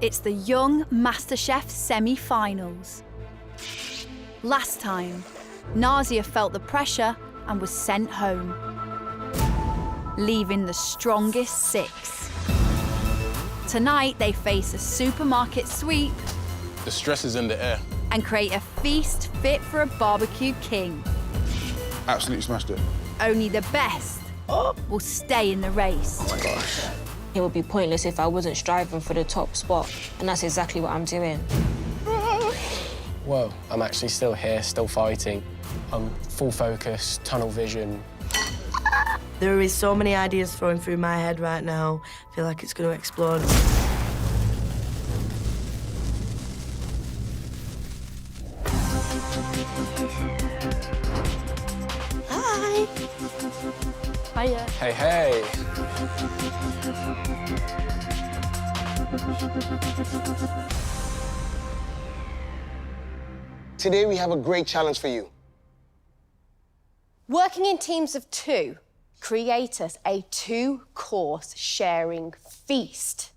It's the Young MasterChef semi-finals. Last time, Nazia felt the pressure and was sent home, leaving the strongest 6. Tonight, they face a supermarket sweep. The stress is in the air. And create a feast fit for a barbecue king. Absolutely smashed it. Only the best will stay in the race. Oh my gosh. It would be pointless if I wasn't striving for the top spot, and that's exactly what I'm doing. Whoa, I'm actually still here, still fighting. I'm full focus, tunnel vision. There is so many ideas flowing through my head right now. I feel like it's going to explode. Hi. Hiya. Hey, hey. Today we have a great challenge for you. Working in teams of 2, create us a 2-course sharing feast.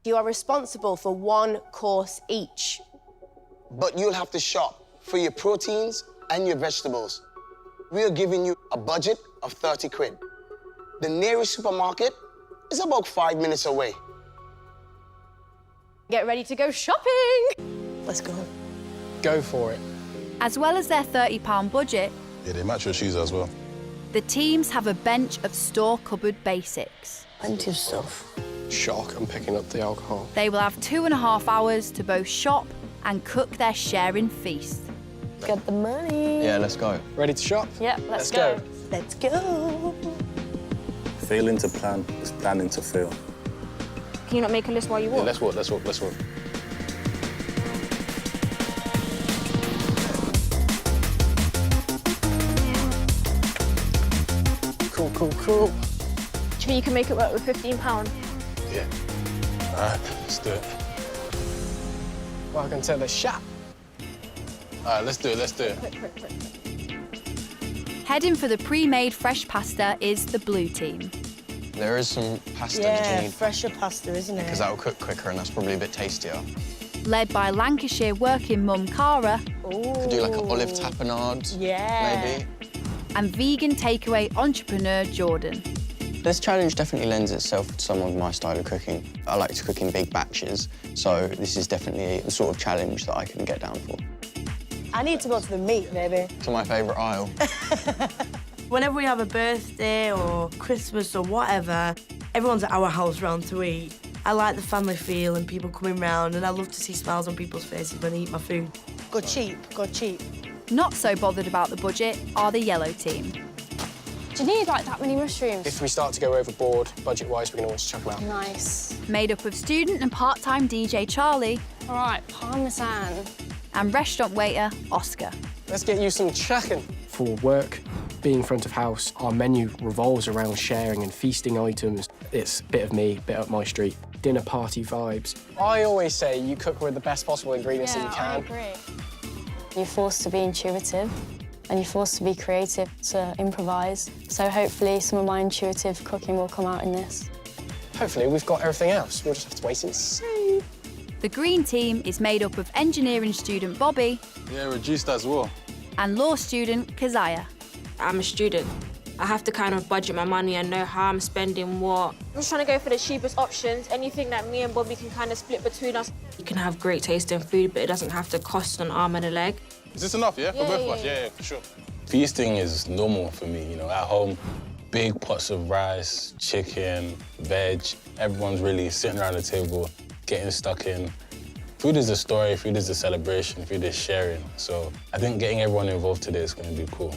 You are responsible for 1 course each. But you'll have to shop for your proteins and your vegetables. We are giving you a budget of 30 quid. The nearest supermarket is about 5 minutes away. Get ready to go shopping! Let's go. Go for it. As well as their £30 budget, Yeah, they match your shoes as well. the teams have a bench of store cupboard basics. Plenty of stuff. Shock, I'm picking up the alcohol. They will have 2.5 hours to both shop and cook their sharing feast. Get the money. Yeah, let's go. Ready to shop? Yep, Let's go. Let's go. Failing to plan is planning to fail. Can you not make a list while you Yeah, walk? let's walk, let's walk, let's walk. Cool, cool, cool. Do you think you can make it work with £15? Yeah. All right, let's do it. Welcome to the shop. All right, let's do it, let's do it. Heading for the pre-made fresh pasta is the blue team. There is some pasta that you Yeah, need, fresher pasta, isn't it? because that will cook quicker and that's probably a bit tastier. Led by Lancashire working mum Cara Could do like an olive tapenade, Yeah. maybe. and vegan takeaway entrepreneur Jordan. This challenge definitely lends itself to some of my style of cooking. I like to cook in big batches, so this is definitely the sort of challenge that I can get down for. I need to go to the meat, maybe. To my favourite aisle. Whenever we have a birthday or Christmas or whatever, everyone's at our house round to eat. I like the family feel and people coming round, and I love to see smiles on people's faces when they eat my food. Go cheap, go cheap. Not so bothered about the budget are the yellow team. Do you need, like, that many mushrooms? If we start to go overboard, budget-wise, we can always chuck them out. Nice. Made up of student and part-time DJ Charlie All right, parmesan. and restaurant waiter Oscar. Let's get you some chicken. For work, being front of house, our menu revolves around sharing and feasting items. It's a bit of me, bit up my street. Dinner party vibes. I always say you cook with the best possible ingredients that you can. agree. You're forced to be intuitive and you're forced to be creative, to improvise. So hopefully some of my intuitive cooking will come out in this. Hopefully we've got everything else. We'll just have to wait and see. The green team is made up of engineering student Bobby Yeah, reduced as well. and law student Keziah. I'm a student. I have to kind of budget my money and know how I'm spending what. I'm just trying to go for the cheapest options, anything that me and Bobby can kind of split between us. You can have great tasting food, but it doesn't have to cost an arm and a leg. Is this enough, yeah? For both of us? Yeah, for sure. Feasting is normal for me, you know, at home, big pots of rice, chicken, veg. Everyone's really sitting around the table, getting stuck in. Food is a story, food is a celebration, food is sharing. So I think getting everyone involved today is going to be cool.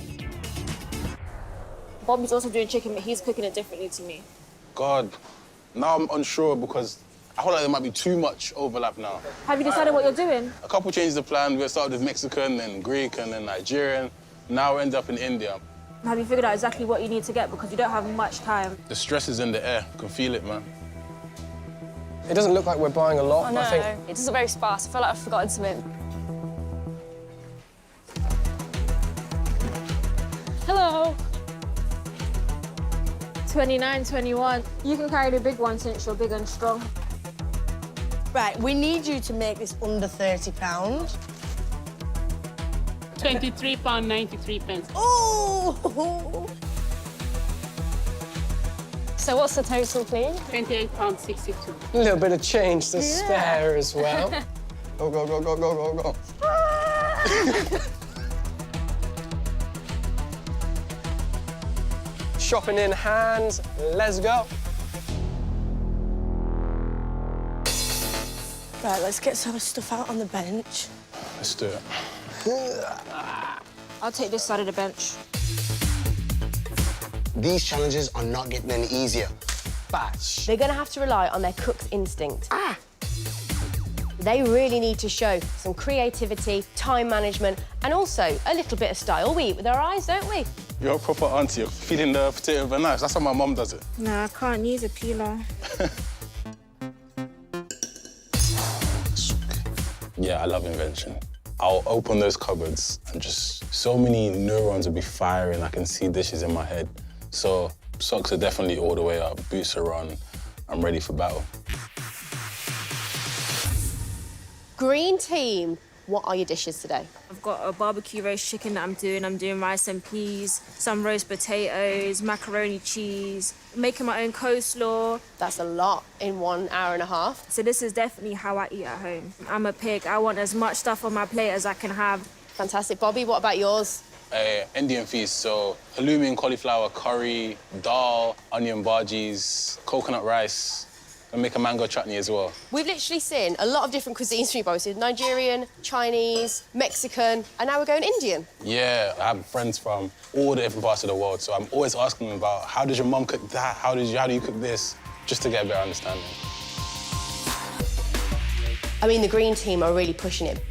Bobby's also doing chicken, but he's cooking it differently to me. God, now I'm unsure because I feel like there might be too much overlap now. Have you decided what you're doing? A couple changes of plan. We started with Mexican, then Greek, and then Nigerian. Now we end up in India. Have you figured out exactly what you need to get? Because you don't have much time. The stress is in the air. You can feel it, man. It doesn't look like we're buying a lot, but I think... It doesn't very sparse. I feel like I've forgotten something. Hello. 29, 21. You can carry the big one since you're big and strong. Right, we need you to make this under £30. £23.93. Oh! So what's the total, please? £28.62. A little bit of change to spare as well. Go, go, go, go, go, go, go. Shopping in hand, let's go. Right, let's get some stuff out on the bench. Let's do it. I'll take this side of the bench. These challenges are not getting any easier. Batch. They're going to have to rely on their cook's instinct. They really need to show some creativity, time management, and also a little bit of style. We eat with our eyes, don't we? You're a proper auntie. You're feeding the potato with a knife. That's how my mum does it. No, I can't use a peeler. Yeah, I love invention. I'll open those cupboards and just so many neurons will be firing. I can see dishes in my head. So socks are definitely all the way up. Boots are on. I'm ready for battle. Green team, what are your dishes today? I've got a barbecue roast chicken that I'm doing. I'm doing rice and peas, some roast potatoes, macaroni cheese, making my own coleslaw. That's a lot in 1 hour and a half. So this is definitely how I eat at home. I'm a pig. I want as much stuff on my plate as I can have. Fantastic. Bobby, what about yours? Indian feast, so halloumi and cauliflower curry, dal, onion bhajis, coconut rice. And make a mango chutney as well. We've literally seen a lot of different cuisines from you both. So Nigerian, Chinese, Mexican, and now we're going Indian. Yeah, I have friends from all the different parts of the world, so I'm always asking them about how does your mum cook that? How do you cook this? Just to get a better understanding. I mean, the green team are really pushing it.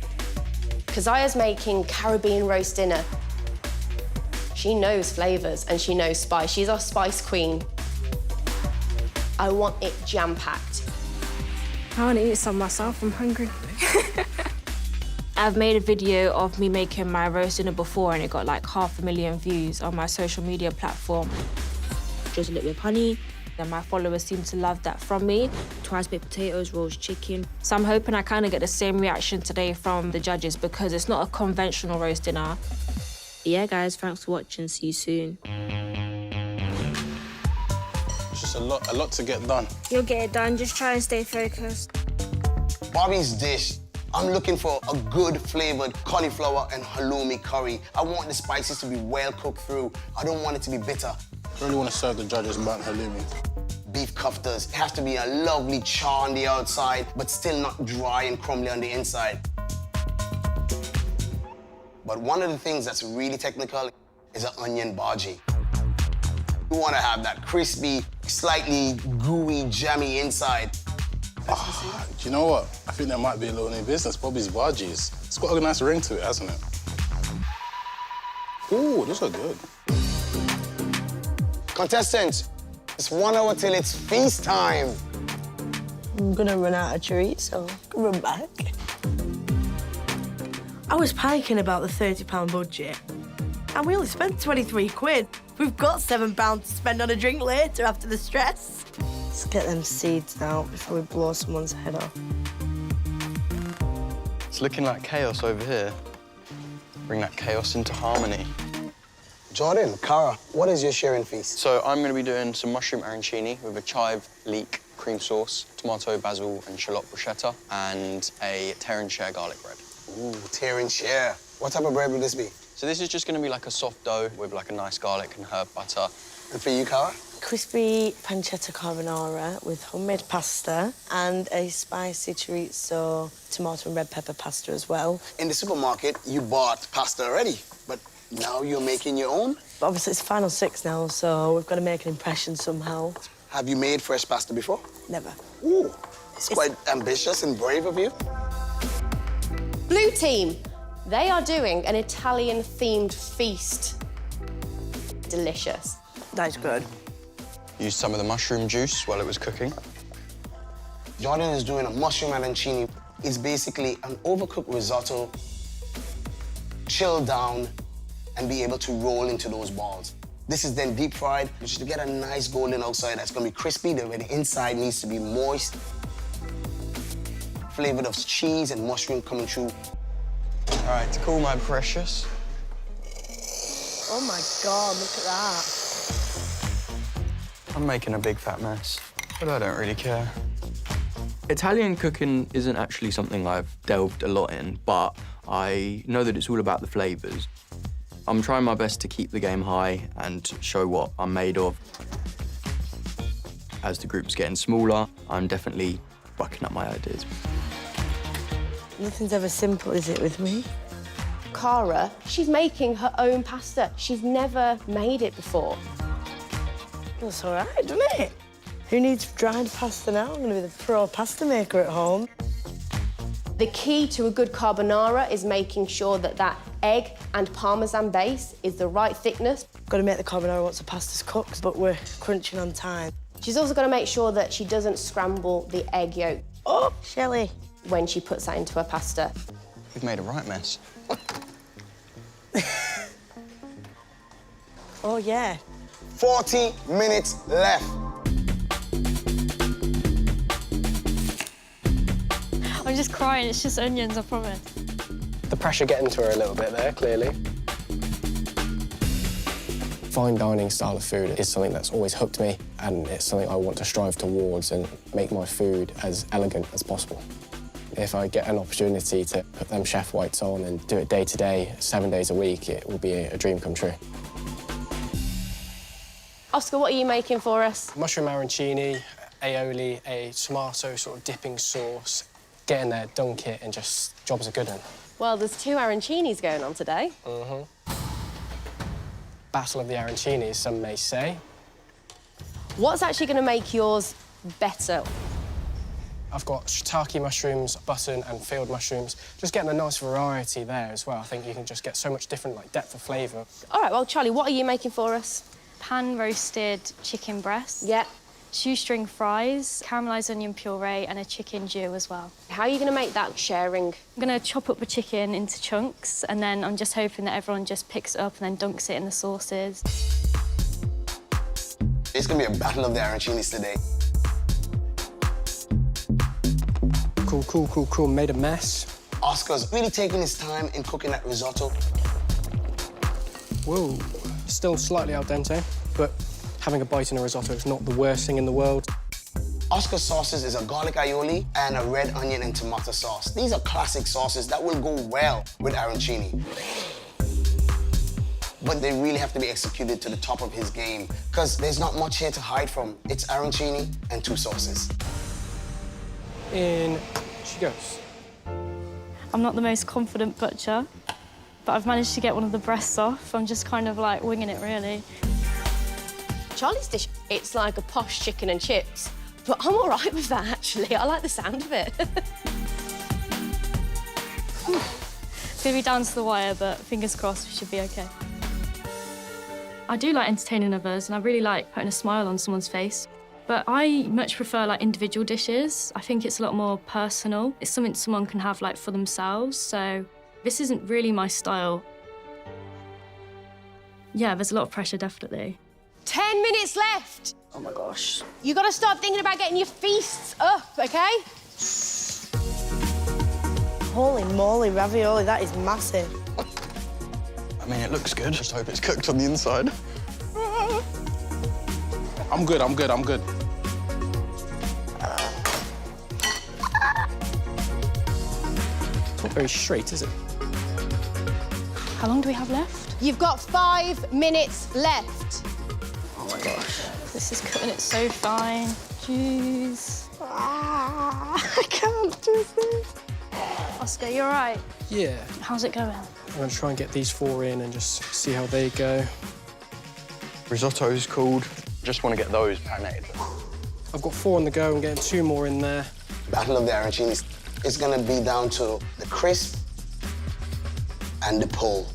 Kazia's making Caribbean roast dinner. She knows flavours and she knows spice. She's our spice queen. I want it jam-packed. I want to eat some myself. I'm hungry. I've made a video of me making my roast dinner before and it got like 500,000 views on my social media platform. Just a little bit of honey. And my followers seem to love that from me. Twice baked potatoes, roast chicken. So I'm hoping I kind of get the same reaction today from the judges because it's not a conventional roast dinner. Yeah, guys, thanks for watching. See you soon. It's just a lot to get done. You'll get it done. Just try and stay focused. Bobby's dish, I'm looking for a good flavored cauliflower and halloumi curry. I want the spices to be well cooked through. I don't want it to be bitter. I really want to serve the judges burnt halloumi. Beef koftas, it has to be a lovely char on the outside, but still not dry and crumbly on the inside. But one of the things that's really technical is an onion bhaji. You want to have that crispy, slightly gooey, jammy inside. Do you know what? I think there might be a little new business, Bobby's Bhajis. It's got a nice ring to it, hasn't it? Ooh, those are good. Contestants, it's 1 hour till it's feast time. I'm gonna run out of treats, so run back. I was panicking about the £30 budget, and we only spent 23 quid. We've got £7 to spend on a drink later after the stress. Let's get them seeds out before we blow someone's head off. It's looking like chaos over here. Bring that chaos into harmony. Jordan, Cara, what is your sharing feast? So I'm going to be doing some mushroom arancini with a chive leek cream sauce, tomato, basil, and shallot bruschetta, and a tear and share garlic bread. Ooh, tear and share. What type of bread would this be? So this is just going to be like a soft dough with like a nice garlic and herb butter. And for you, Cara? Crispy pancetta carbonara with homemade pasta and a spicy chorizo, tomato and red pepper pasta as well. In the supermarket, you bought pasta already, but now you're making your own? But obviously, it's final 6 now, so we've got to make an impression somehow. Have you made fresh pasta before? Never. Ooh, it's quite ambitious and brave of you. Blue team, they are doing an Italian-themed feast. Delicious. That's good. Used some of the mushroom juice while it was cooking. Jordan is doing a mushroom arancini. It's basically an overcooked risotto, chilled down, and be able to roll into those balls. This is then deep fried, which is to get a nice golden outside that's gonna be crispy, the inside needs to be moist. flavored of cheese and mushroom coming through. All right, cool, my precious. Oh my God, look at that. I'm making a big fat mess, but I don't really care. Italian cooking isn't actually something I've delved a lot in, but I know that it's all about the flavors. I'm trying my best to keep the game high and show what I'm made of. As the group's getting smaller, I'm definitely bucking up my ideas. Nothing's ever simple, is it, with me? Cara, she's making her own pasta. She's never made it before. That's all right, doesn't it? Who needs dried pasta now? I'm going to be the pro pasta maker at home. The key to a good carbonara is making sure that that egg and parmesan base is the right thickness. Got to make the carbonara once the pasta's cooked, but we're crunching on time. She's also got to make sure that she doesn't scramble the egg yolk Oh, Shelley. when she puts that into her pasta. We've made a right mess. Oh, yeah. 40 minutes left. I'm just crying, it's just onions, I promise. The pressure getting to her a little bit there, clearly. Fine dining style of food is something that's always hooked me, and it's something I want to strive towards and make my food as elegant as possible. If I get an opportunity to put them chef whites on and do it day to day, 7 days a week, it will be a dream come true. Oscar, what are you making for us? Mushroom arancini, aioli, a tomato sort of dipping sauce. Get in there, dunk it, and just job's a good one. Well, there's 2 arancinis going on today. Battle of the arancinis, some may say. What's actually going to make yours better? I've got shiitake mushrooms, button, and field mushrooms. Just getting a nice variety there as well. I think you can just get so much different, like, depth of flavour. All right, well, Charlie, what are you making for us? Pan-roasted chicken breast. Yeah. Shoestring fries, caramelised onion puree, and a chicken jus as well. How are you going to make that sharing? I'm going to chop up the chicken into chunks, and then I'm just hoping that everyone just picks it up and then dunks it in the sauces. It's gonna be a battle of the arancinis today. Cool, cool, cool, cool. Made a mess. Oscar's really taking his time in cooking that risotto. Whoa. Still slightly al dente, but having a bite in a risotto is not the worst thing in the world. Oscar's sauces is a garlic aioli and a red onion and tomato sauce. These are classic sauces that will go well with arancini. But they really have to be executed to the top of his game, because there's not much here to hide from. It's arancini and 2 sauces. In she goes. I'm not the most confident butcher, but I've managed to get one of the breasts off. I'm just kind of like winging it, really. Charlie's dish, it's like a posh chicken and chips, but I'm all right with that, actually. I like the sound of it. It's going to be down to the wire, but fingers crossed, we should be OK. I do like entertaining others, and I really like putting a smile on someone's face. But I much prefer, like, individual dishes. I think it's a lot more personal. It's something someone can have, like, for themselves, so this isn't really my style. Yeah, there's a lot of pressure, definitely. 10 minutes left. Oh, my gosh. You got to start thinking about getting your feasts up, OK? Holy moly, ravioli, that is massive. I mean, it looks good. Just hope it's cooked on the inside. I'm good, I'm good, I'm good. It's not very straight, is it? How long do we have left? You've got 5 minutes left. Oh, my gosh. This is cutting it so fine. Jeez. I can't do this. Oscar, you all right? Yeah. How's it going? I'm going to try and get these 4 in and just see how they go. Risotto's called. Just want to get those marinated. I've got 4 on the go. I'm getting 2 more in there. Battle of the arancinis. It's gonna be down to the crisp and the pull.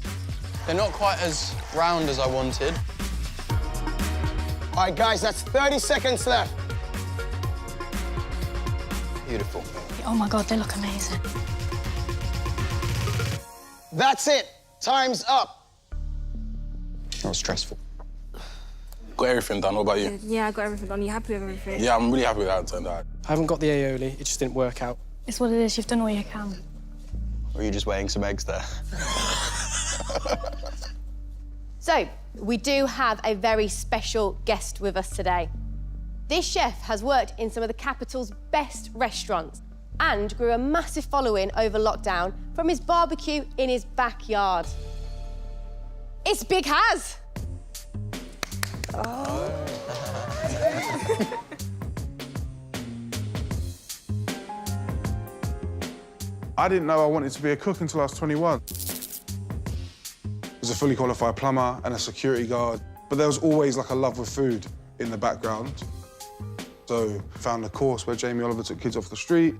They're not quite as round as I wanted. All right, guys, that's 30 seconds left. Beautiful. Oh, my God, they look amazing. That's it. Time's up. That was stressful. Got everything done, what about you? Yeah, I got everything done. You happy with everything? Yeah, I'm really happy with how it turned out. I haven't got the aioli. It just didn't work out. It's what it is. You've done all you can. Or are you just weighing some eggs there? So, we do have a very special guest with us today. This chef has worked in some of the capital's best restaurants and grew a massive following over lockdown from his barbecue in his backyard. It's Big Haz. I didn't know I wanted to be a cook until I was 21. I was a fully qualified plumber and a security guard, but there was always like a love of food in the background. So found a course where Jamie Oliver took kids off the street.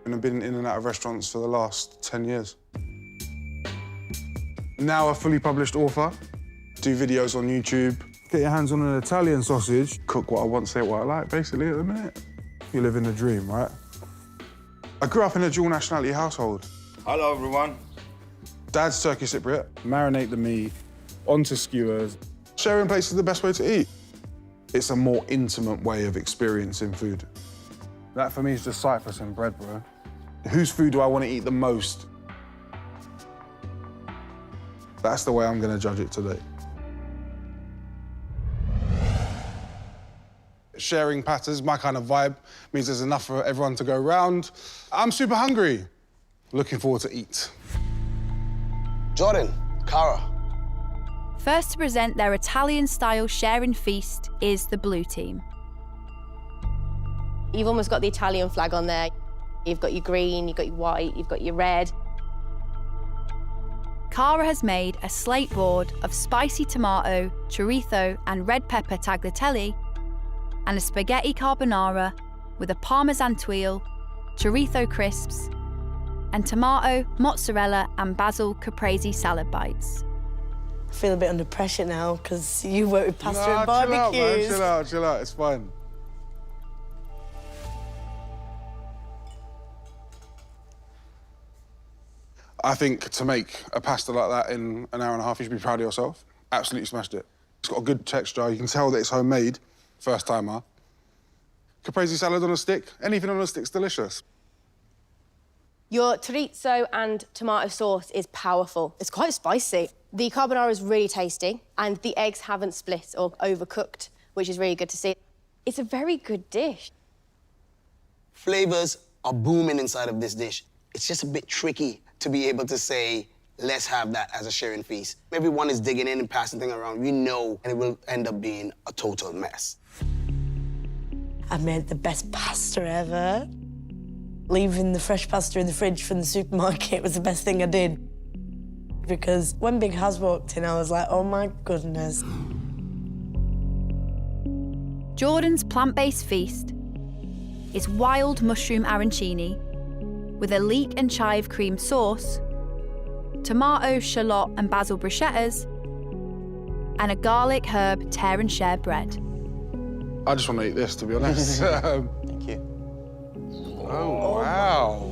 And I've been in and out of restaurants for the last 10 years. Now a fully published author, do videos on YouTube. Get your hands on an Italian sausage, cook what I want, say what I like, basically, at the minute. You live in a dream, right? I grew up in a dual nationality household. Hello, everyone. Dad's Turkish Cypriot. Marinate the meat onto skewers. Sharing plates is the best way to eat. It's a more intimate way of experiencing food. That for me is just cypress and bread, bro. Whose food do I want to eat the most? That's the way I'm going to judge it today. Sharing platters, my kind of vibe, means there's enough for everyone to go round. I'm super hungry. Looking forward to eat. Jordan, Cara. First to present their Italian-style sharing feast is the blue team. You've almost got the Italian flag on there. You've got your green, you've got your white, you've got your red. Cara has made a slate board of spicy tomato, chorizo and red pepper tagliatelle and a spaghetti carbonara with a parmesan tuile, chorizo crisps and tomato, mozzarella and basil caprese salad bites. I feel a bit under pressure now because you work with pasta and Chill out, man. barbecues. Chill out, it's fine. I think to make a pasta like that in an hour and a half, you should be proud of yourself. Absolutely smashed it. It's got a good texture. You can tell that it's homemade, first timer. Caprese salad on a stick, anything on a stick's delicious. Your chorizo and tomato sauce is powerful. It's quite spicy. The carbonara is really tasty and the eggs haven't split or overcooked, which is really good to see. It's a very good dish. Flavors are booming inside of this dish. It's just a bit tricky to be able to say, let's have that as a sharing feast. Everyone is digging in and passing things around, you know, and it will end up being a total mess. I made the best pasta ever. Leaving the fresh pasta in the fridge from the supermarket was the best thing I did. Because when Big Haz walked in, I was like, oh my goodness. Jordan's plant-based feast is wild mushroom arancini with a leek and chive cream sauce, tomato, shallot and basil bruschettas, and a garlic herb tear and share bread. I just want to eat this, to be honest. Thank you. Oh, wow.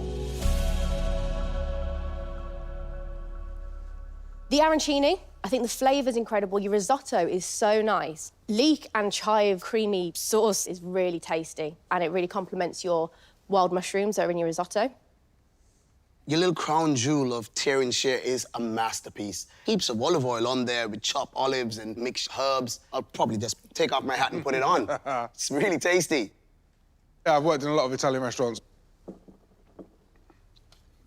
The arancini, I think the flavour's incredible. Your risotto is so nice. Leek and chive creamy sauce is really tasty, and it really complements your wild mushrooms that are in your risotto. Your little crown jewel of tear and share is a masterpiece. Heaps of olive oil on there with chopped olives and mixed herbs. I'll probably just take off my hat and put it on. It's really tasty. Yeah, I've worked in a lot of Italian restaurants.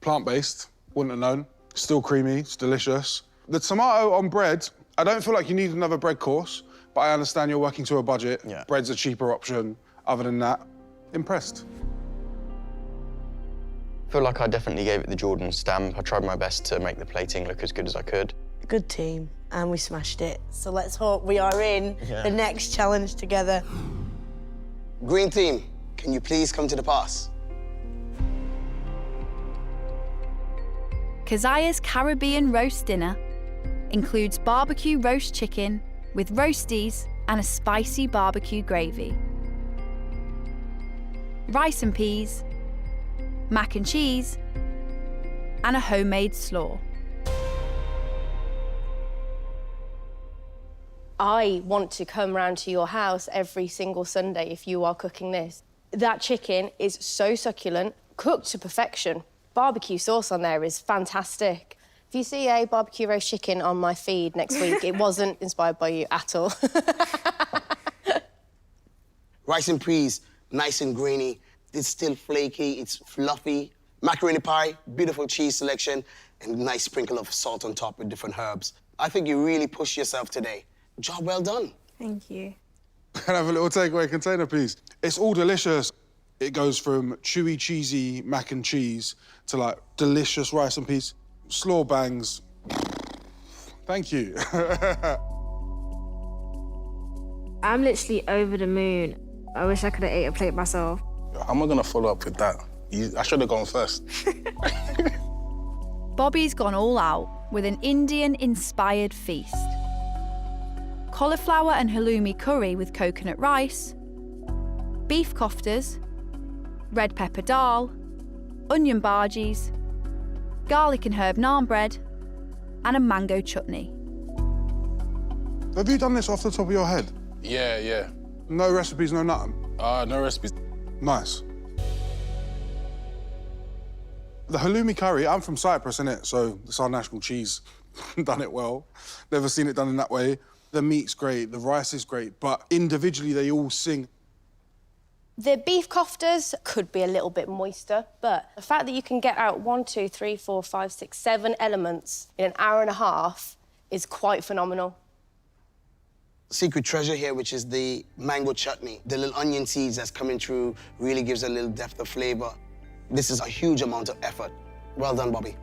Plant-based, wouldn't have known. Still creamy, it's delicious. The tomato on bread, I don't feel like you need another bread course, but I understand you're working to a budget. Yeah. Bread's a cheaper option. Other than that, impressed. I feel like I definitely gave it the Jordan stamp. I tried my best to make the plating look as good as I could. Good team, and we smashed it. So let's hope we are in the next challenge together. Green team, can you please come to the pass? Keziah's Caribbean roast dinner includes barbecue roast chicken with roasties and a spicy barbecue gravy, rice and peas, mac and cheese, and a homemade slaw. I want to come round to your house every single Sunday if you are cooking this. That chicken is so succulent, cooked to perfection. Barbecue sauce on there is fantastic. If you see a barbecue roast chicken on my feed next week, it wasn't inspired by you at all. Rice and peas, nice and grainy. It's still flaky, it's fluffy. Macaroni pie, beautiful cheese selection, and nice sprinkle of salt on top with different herbs. I think you really pushed yourself today. Job well done. Thank you. Can I have a little takeaway container, please? It's all delicious. It goes from chewy, cheesy mac and cheese to, like, delicious rice and peas. Slaw bangs. Thank you. I'm literally over the moon. I wish I could have ate a plate myself. How am I gonna follow up with that? I should have gone first. Bobby's gone all out with an Indian-inspired feast. Cauliflower and halloumi curry with coconut rice, beef koftas, red pepper dal, onion bhajis, garlic and herb naan bread, and a mango chutney. Have you done this off the top of your head? Yeah. No recipes, no nothing? No recipes. Nice. The halloumi curry, I'm from Cyprus, innit? So it's our national cheese. Done it well. Never seen it done in that way. The meat's great, the rice is great, but individually they all sing. The beef koftas could be a little bit moister, but the fact that you can get out 1, 2, 3, 4, 5, 6, 7 elements in an hour and a half is quite phenomenal. Secret treasure here, which is the mango chutney. The little onion seeds that's coming through really gives a little depth of flavor. This is a huge amount of effort. Well done, Bobby.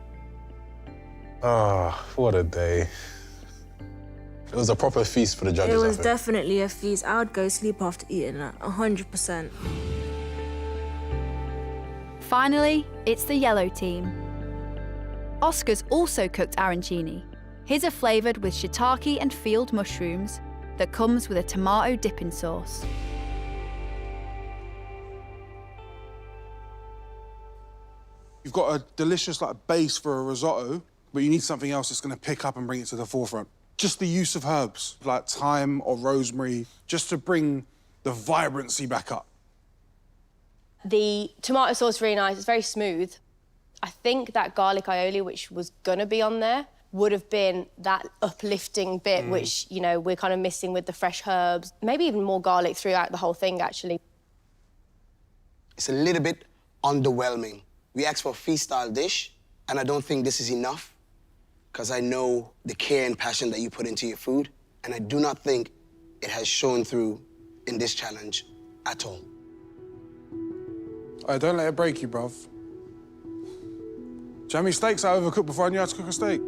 Oh, what a day. It was a proper feast for the judges. It was definitely a feast. I would go sleep after eating that, 100%. Finally, it's the yellow team. Oscar's also cooked arancini. His are flavoured with shiitake and field mushrooms that comes with a tomato dipping sauce. You've got a delicious base for a risotto, but you need something else that's going to pick up and bring it to the forefront. Just the use of herbs, like thyme or rosemary, just to bring the vibrancy back up. The tomato sauce is really nice, it's very smooth. I think that garlic aioli, which was gonna be on there, would have been that uplifting bit which, you know, we're kind of missing with the fresh herbs. Maybe even more garlic throughout the whole thing, actually. It's a little bit underwhelming. We asked for a feast-style dish, and I don't think this is enough, because I know the care and passion that you put into your food, and I do not think it has shown through in this challenge at all. Hey, don't let it break you, bruv. Jammy steaks I overcooked before I knew how to cook a steak.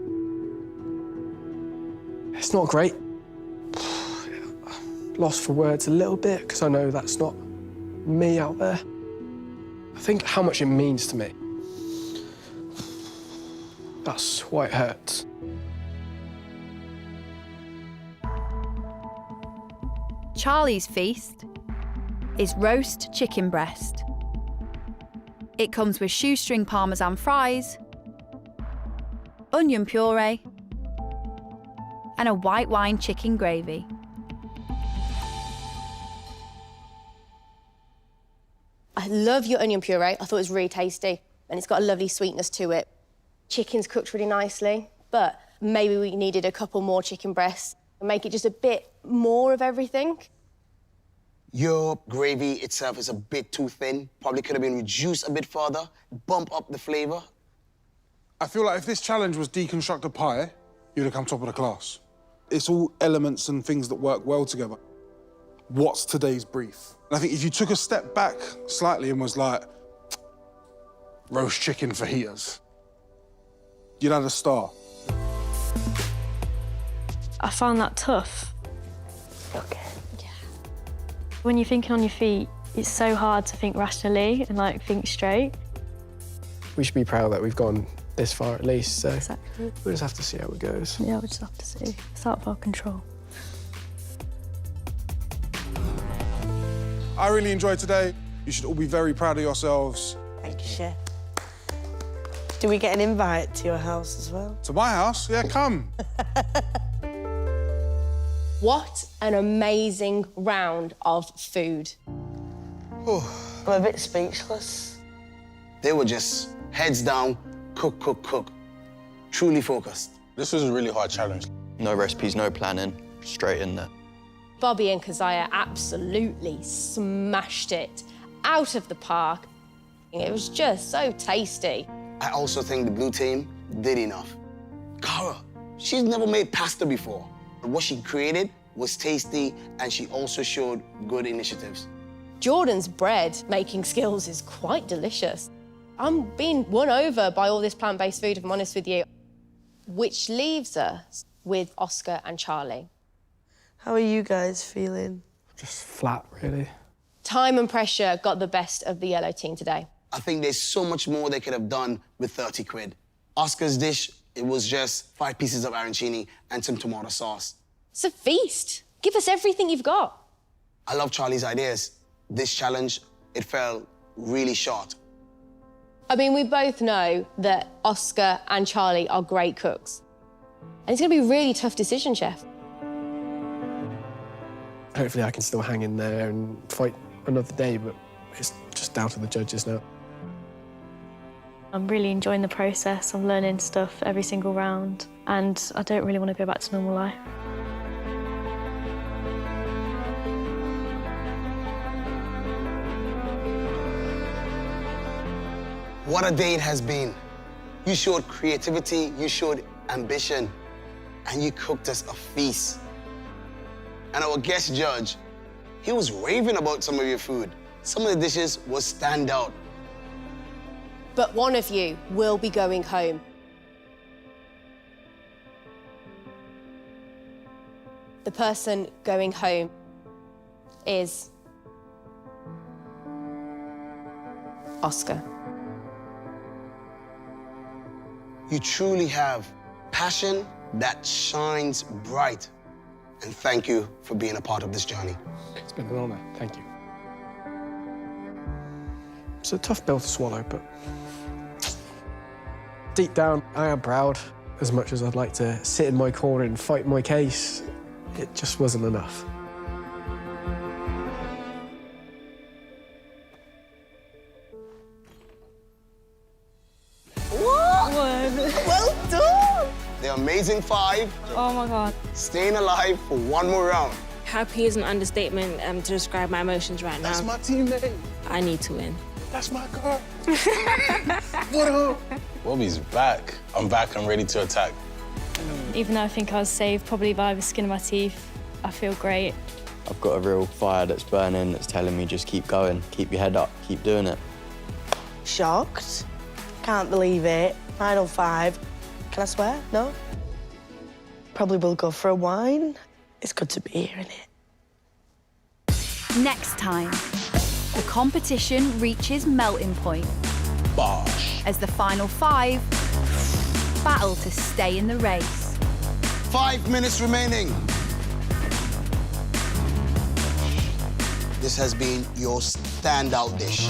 It's not great. Lost for words a little bit, because I know that's not me out there. I think how much it means to me. That's why it hurts. Charlie's feast is roast chicken breast. It comes with shoestring parmesan fries, onion puree, and a white wine chicken gravy. I love your onion puree. I thought it was really tasty, and it's got a lovely sweetness to it. Chicken's cooked really nicely, but maybe we needed a couple more chicken breasts and make it just a bit more of everything. Your gravy itself is a bit too thin. Probably could have been reduced a bit further, bump up the flavor. I feel like if this challenge was deconstruct a pie, you'd have come top of the class. It's all elements and things that work well together. What's today's brief? And I think if you took a step back slightly and was like, roast chicken fajitas, you'd have a star. I found that tough. Okay. Yeah. When you're thinking on your feet, it's so hard to think rationally and think straight. We should be proud that we've gone this far at least, so Exactly. we'll just have to see how it goes. Yeah, we just have to see. It's out of our control. I really enjoyed today. You should all be very proud of yourselves. Thank you, Chef. Do we get an invite to your house as well? To my house? Yeah, come. What an amazing round of food. Oh. I'm a bit speechless. They were just heads down, cook, cook, cook. Truly focused. This was a really hard challenge. No recipes, no planning, straight in there. Bobby and Keziah absolutely smashed it out of the park. It was just so tasty. I also think the blue team did enough. Cara, she's never made pasta before. But what she created was tasty, and she also showed good initiatives. Jordan's bread making skills is quite delicious. I'm being won over by all this plant-based food, if I'm honest with you. Which leaves us with Oscar and Charlie. How are you guys feeling? Just flat, really. Time and pressure got the best of the yellow team today. I think there's so much more they could have done with 30 quid. Oscar's dish, it was just 5 pieces of arancini and some tomato sauce. It's a feast. Give us everything you've got. I love Charlie's ideas. This challenge, it fell really short. I mean, we both know that Oscar and Charlie are great cooks. And it's going to be a really tough decision, Chef. Hopefully I can still hang in there and fight another day, but it's just down to the judges now. I'm really enjoying the process. I'm learning stuff every single round, and I don't really want to go back to normal life. What a day it has been. You showed creativity, you showed ambition, and you cooked us a feast. And our guest judge, he was raving about some of your food. Some of the dishes will stand out. But one of you will be going home. The person going home is Oscar. You truly have passion that shines bright. And thank you for being a part of this journey. It's been an honour, thank you. It's a tough pill to swallow, but deep down, I am proud. As much as I'd like to sit in my corner and fight my case, it just wasn't enough. Well done! The amazing 5, Oh my God. staying alive for one more round. Happy is an understatement to describe my emotions right now. That's my teammate. I need to win. That's my girl. What up? Bobby's back. I'm back, I'm ready to attack. Even though I think I was saved probably by the skin of my teeth, I feel great. I've got a real fire that's burning that's telling me just keep going, keep your head up, keep doing it. Shocked. Can't believe it. Final 5. Can I swear? No? Probably will go for a wine. It's good to be here, isn't it? Next time, the competition reaches melting point Bosh. as the final 5 battle to stay in the race. 5 minutes remaining. This has been your standout dish.